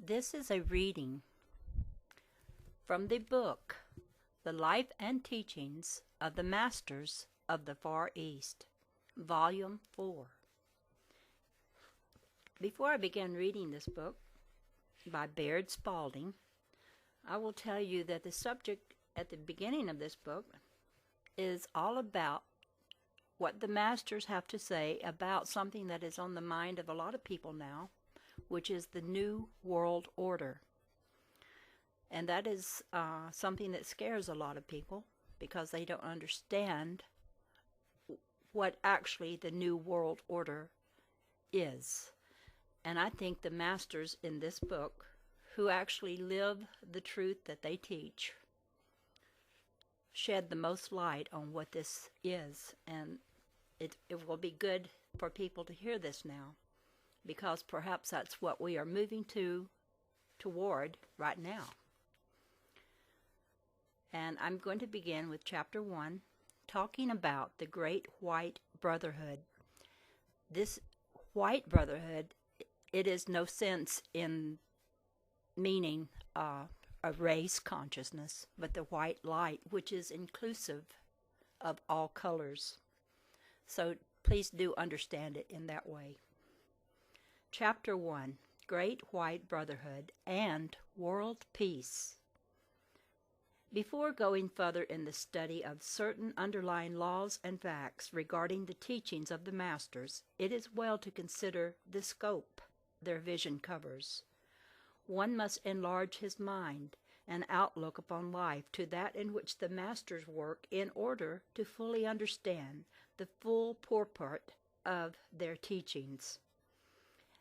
This is a reading from the book, The Life and Teachings of the Masters of the Far East, Volume 4. Before I begin reading this book by Baird Spalding, I will tell you that the subject at the beginning of this book is all about what the Masters have to say about something that is on the mind of a lot of people now, which is the New World Order. And that is something that scares a lot of people because they don't understand what actually the New World Order is. And I think the Masters in this book, who actually live the truth that they teach, shed the most light on what this is. And it will be good for people to hear this now, because perhaps that's what we are moving toward right now. And I'm going to begin with Chapter 1, talking about the Great White Brotherhood. This White Brotherhood, it is no sense in meaning a race consciousness, but the white light, which is inclusive of all colors. So please do understand it in that way. Chapter 1, Great White Brotherhood and World Peace. Before going further in the study of certain underlying laws and facts regarding the teachings of the Masters, it is well to consider the scope their vision covers. One must enlarge his mind and outlook upon life to that in which the Masters work in order to fully understand the full purport of their teachings.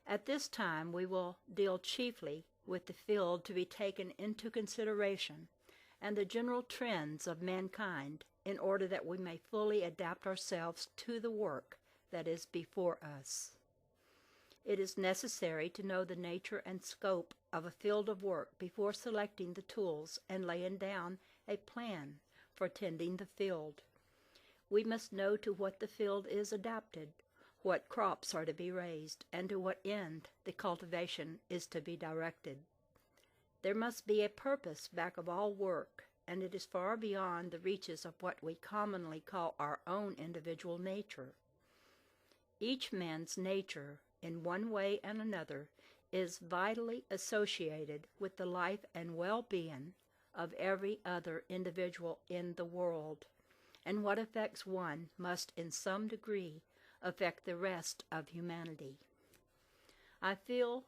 At this time we will deal chiefly with the field to be taken into consideration and the general trends of mankind in order that we may fully adapt ourselves to the work that is before us. It is necessary to know the nature and scope of a field of work before selecting the tools and laying down a plan for tending the field. We must know to what the field is adapted, what crops are to be raised, and to what end the cultivation is to be directed. There must be a purpose back of all work, and it is far beyond the reaches of what we commonly call our own individual nature. Each man's nature, in one way and another, is vitally associated with the life and well-being of every other individual in the world, and what affects one must in some degree affect the rest of humanity. I feel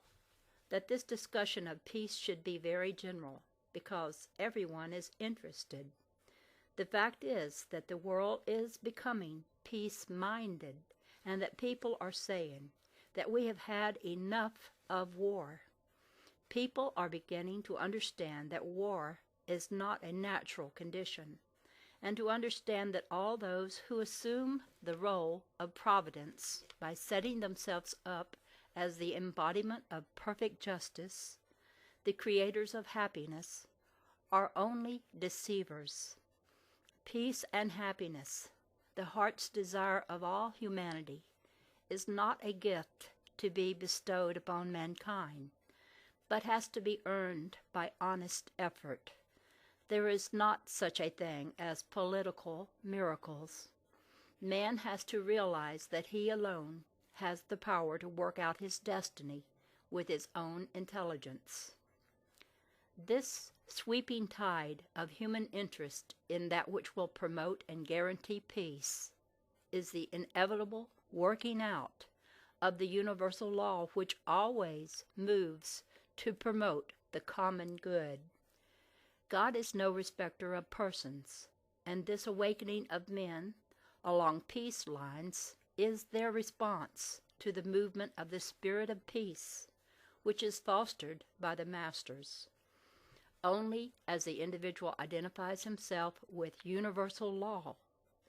that this discussion of peace should be very general, because everyone is interested. The fact is that the world is becoming peace-minded, and that people are saying that we have had enough of war. People are beginning to understand that war is not a natural condition, and to understand that all those who assume the role of providence by setting themselves up as the embodiment of perfect justice, the creators of happiness, are only deceivers. Peace and happiness, the heart's desire of all humanity, is not a gift to be bestowed upon mankind, but has to be earned by honest effort. There is not such a thing as political miracles. Man has to realize that he alone has the power to work out his destiny with his own intelligence. This sweeping tide of human interest in that which will promote and guarantee peace is the inevitable working out of the universal law which always moves to promote the common good. God is no respecter of persons, and this awakening of men along peace lines is their response to the movement of the spirit of peace, which is fostered by the Masters. Only as the individual identifies himself with universal law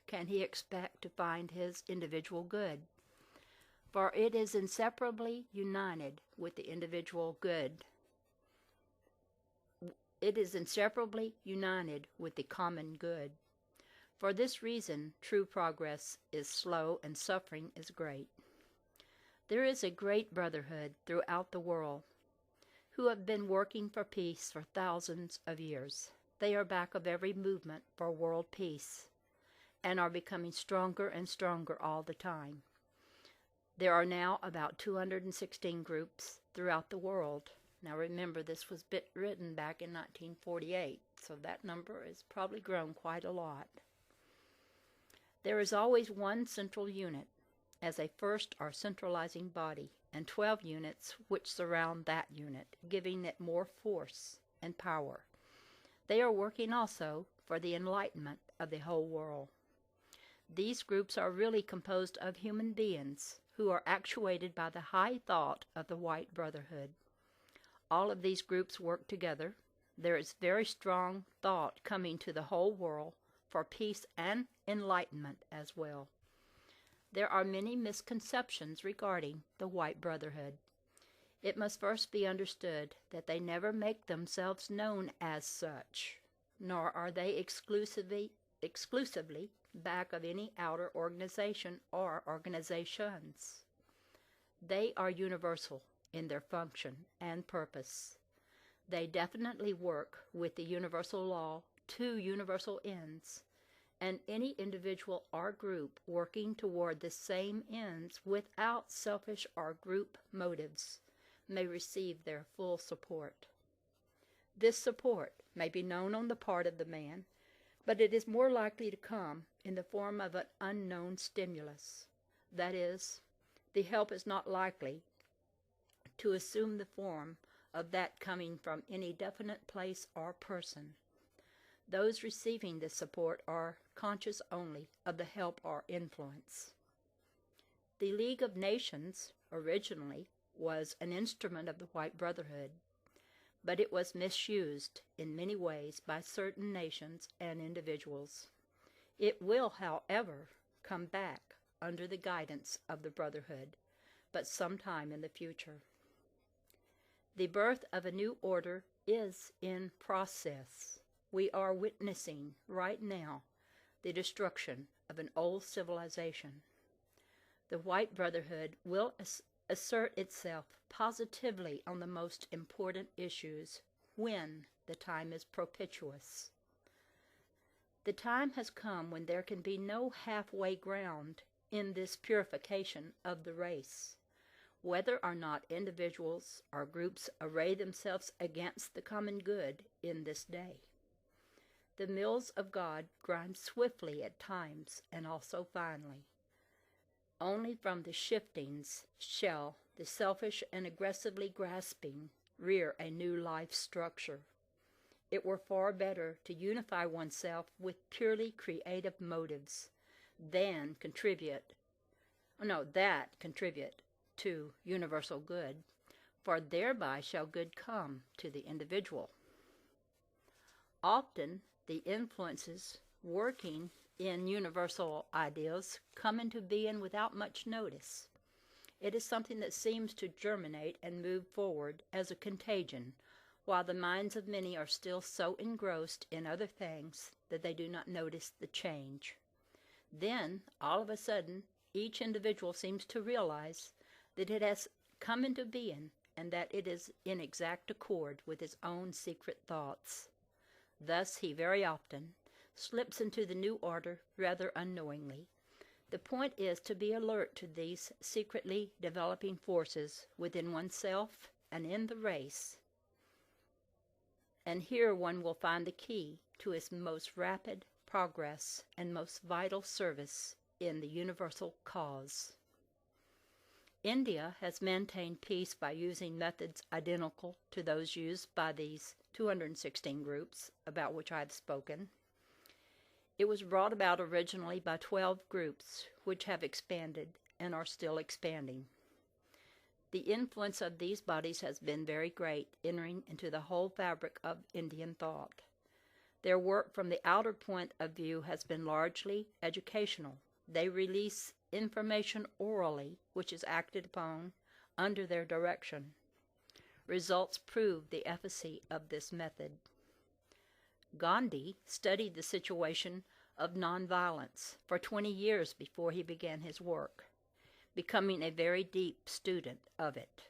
can he expect to find his individual good, for it is inseparably united with the individual good. It is inseparably united with the common good. For this reason, true progress is slow and suffering is great. There is a great brotherhood throughout the world, who have been working for peace for thousands of years. They are back of every movement for world peace and are becoming stronger and stronger all the time. There are now about 216 groups throughout the world. Now remember, this was written back in 1948, so that number has probably grown quite a lot. There is always one central unit as a first or centralizing body, and 12 units which surround that unit, giving it more force and power. They are working also for the enlightenment of the whole world. These groups are really composed of human beings who are actuated by the high thought of the White Brotherhood. All of these groups work together. There is very strong thought coming to the whole world for peace and enlightenment as well. There are many misconceptions regarding the White Brotherhood. It must first be understood that they never make themselves known as such, nor are they exclusively back of any outer organization or organizations. They are universal in their function and purpose. They definitely work with the universal law to universal ends, and any individual or group working toward the same ends without selfish or group motives may receive their full support. This support may be known on the part of the man, but it is more likely to come in the form of an unknown stimulus. That is, the help is not likely to assume the form of that coming from any definite place or person. Those receiving this support are conscious only of the help or influence. The League of Nations originally was an instrument of the White Brotherhood, but it was misused in many ways by certain nations and individuals. It will, however, come back under the guidance of the Brotherhood, but sometime in the future. The birth of a new order is in process. We are witnessing right now the destruction of an old civilization. The White Brotherhood will assert itself positively on the most important issues when the time is propitious. The time has come when there can be no halfway ground in this purification of the race. Whether or not individuals or groups array themselves against the common good in this day. The mills of God grind swiftly at times and also finely. Only from the shiftings shall the selfish and aggressively grasping rear a new life structure. It were far better to unify oneself with purely creative motives than contribute to universal good, for thereby shall good come to the individual. Often the influences working in universal ideals come into being without much notice. It is something that seems to germinate and move forward as a contagion, while the minds of many are still so engrossed in other things that they do not notice the change. Then, all of a sudden, each individual seems to realize that it has come into being and that it is in exact accord with his own secret thoughts. Thus he very often slips into the new order rather unknowingly. The point is to be alert to these secretly developing forces within oneself and in the race. And here one will find the key to its most rapid progress and most vital service in the universal cause. India has maintained peace by using methods identical to those used by these 216 groups about which I have spoken. It was brought about originally by 12 groups, which have expanded and are still expanding. The influence of these bodies has been very great, entering into the whole fabric of Indian thought. Their work from the outer point of view has been largely educational. They release information orally, which is acted upon under their direction. Results prove the efficacy of this method. Gandhi studied the situation of nonviolence for 20 years before he began his work, becoming a very deep student of it.